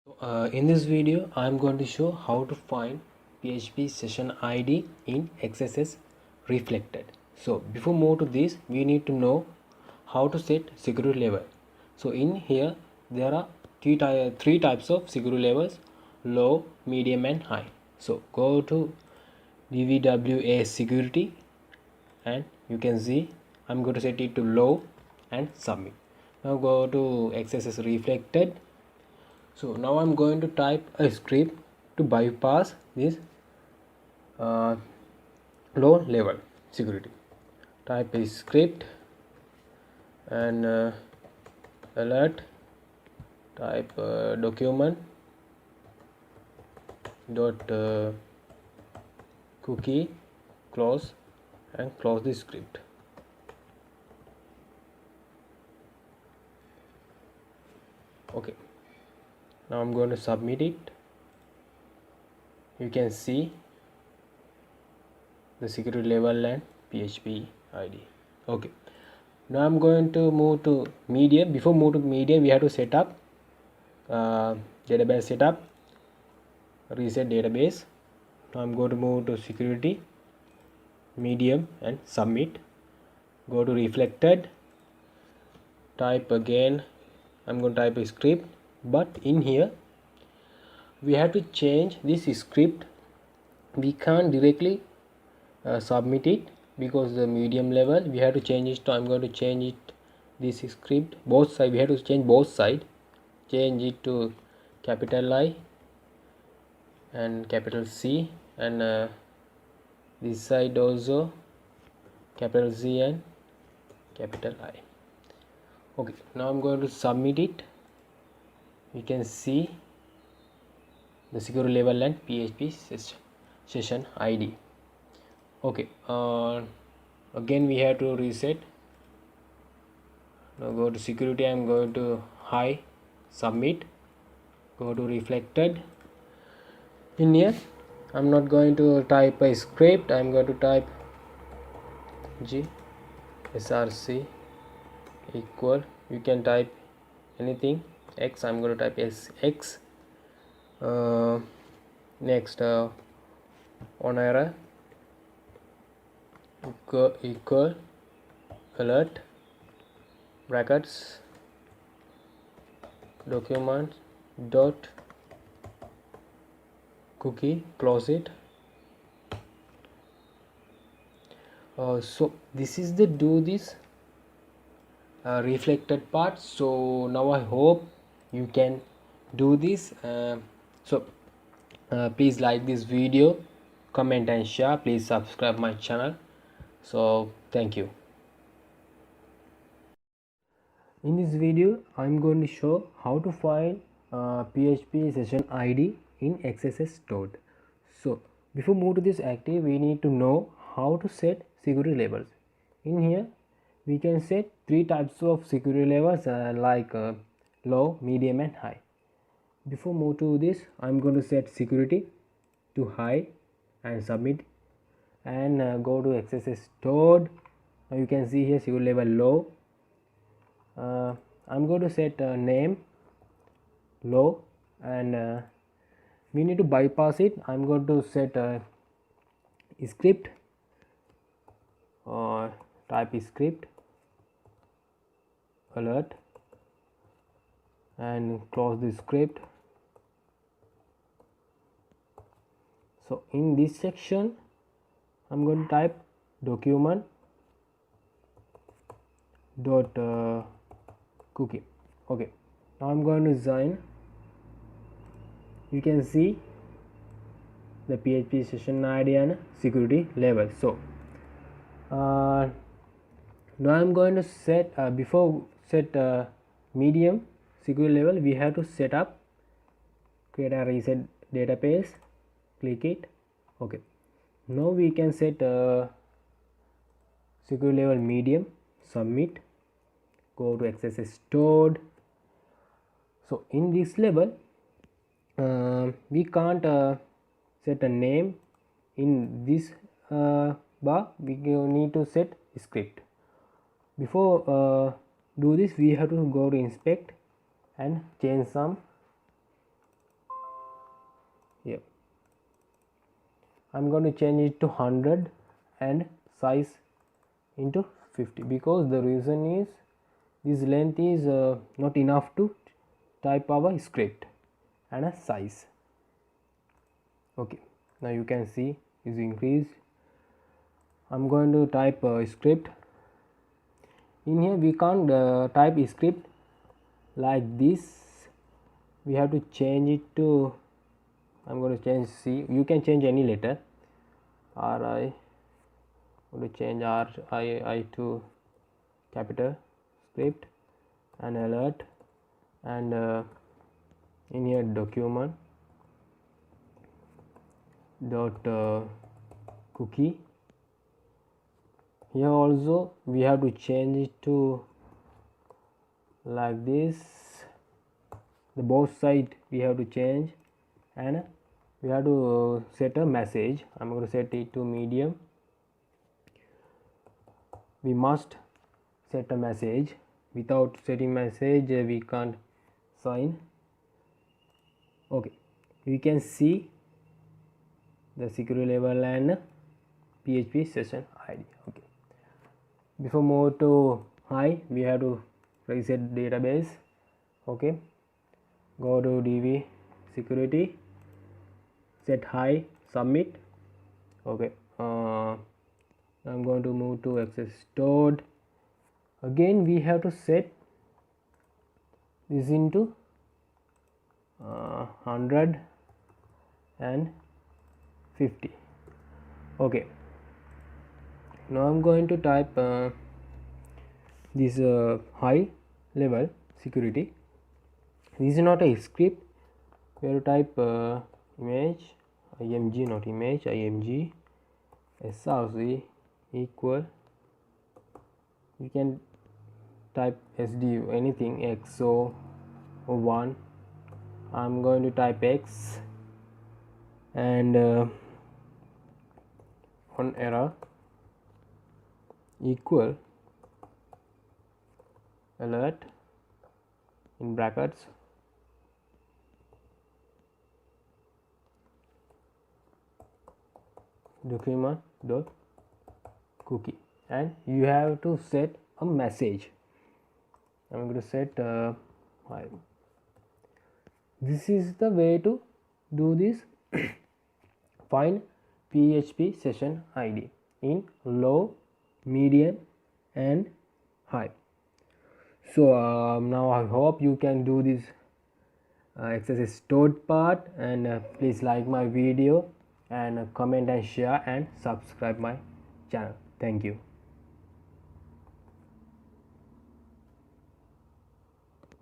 In this video, I'm going to show how to find PHP session ID in XSS reflected. So before move to this, we need to know how to set security level. So in here, there are three types of security levels: low, medium, and high. So go to DVWA security, and you can see I'm going to set it to low and submit. Now go to XSS reflected. So now I'm going to type a script to bypass this low level security. Type a script and alert, type document dot cookie, close, and close the script. Okay, now I'm going to submit it. You can see the security level and PHP ID. Okay, now I'm going to move to medium. Before move to medium, we have to set up database setup, reset database. Now I'm going to move to security, medium, and submit. Go to reflected, type again. I'm going to type a script, but in here we have to change this script. We can't directly submit it because the medium level we have to change it. So I'm going to change it, this script, both side we have to change both side. Change it to capital I and capital C, and this side also capital Z and capital I. Okay, now I'm going to submit it. You can see the security level and PHP session ID. Okay, again we have to reset. Now go to security, I'm going to high, submit. Go to reflected. In here I'm not going to type a script, I'm going to type src equal, you can type anything, x, I'm going to type x. Next on error equal alert brackets document dot cookie, close it. So this is the this reflected part. So now I hope you can do this. Please like this video, comment and share. Please subscribe my channel. So thank you. In this video I'm going to show how to find PHP session ID in XSS stored. So before move to this active, we need to know how to set security levels. In here we can set three types of security levels like low, medium, and high. Before move to this, I'm going to set security to high and submit, and go to XSS stored. Now you can see here security level low. I'm going to set name low, and we need to bypass it. I'm going to set script or type script alert and close the script. So in this section I'm going to type document dot cookie. Okay, now I'm going to design. You can see the PHP session ID and security level. So now I'm going to set before set medium security level, we have to set up, create a reset database, click it. Okay, now we can set security level medium, submit, go to XSS stored. So in this level we can't set a name in this bar. We need to set script. Before do this, we have to go to inspect and change some here. I'm going to change it to 100 and size into 50, because the reason is this length is not enough to type our script and a size. Okay, now you can see is increased. I'm going to type a script. In here we can't type a script like this. We have to change it to, I'm going to change C. You can change any letter. RI, I'm going to change RI to capital script and alert, and in here document dot cookie. Here also we have to change it to like this. The both side we have to change, and we have to set a message. I'm going to set it to medium. We must set a message. Without setting message we can't sign. Okay, we can see the security level and PHP session ID. Okay, before move to high we have to reset database. Okay, go to DV security, set high, submit. Okay, I'm going to move to XSS stored. Again we have to set this into 100 and 50. Okay, now I'm going to type this high level security. This is not a script. We have to type image img, not image, img src equal, you can type sdu anything, xo or 1. I'm going to type x, and on error equal alert in brackets document dot cookie, and you have to set a message. I'm going to set this is the way to do this find PHP session ID in low, medium and high. So now I hope you can do this XSS stored part, and please like my video and comment and share and subscribe my channel. Thank you.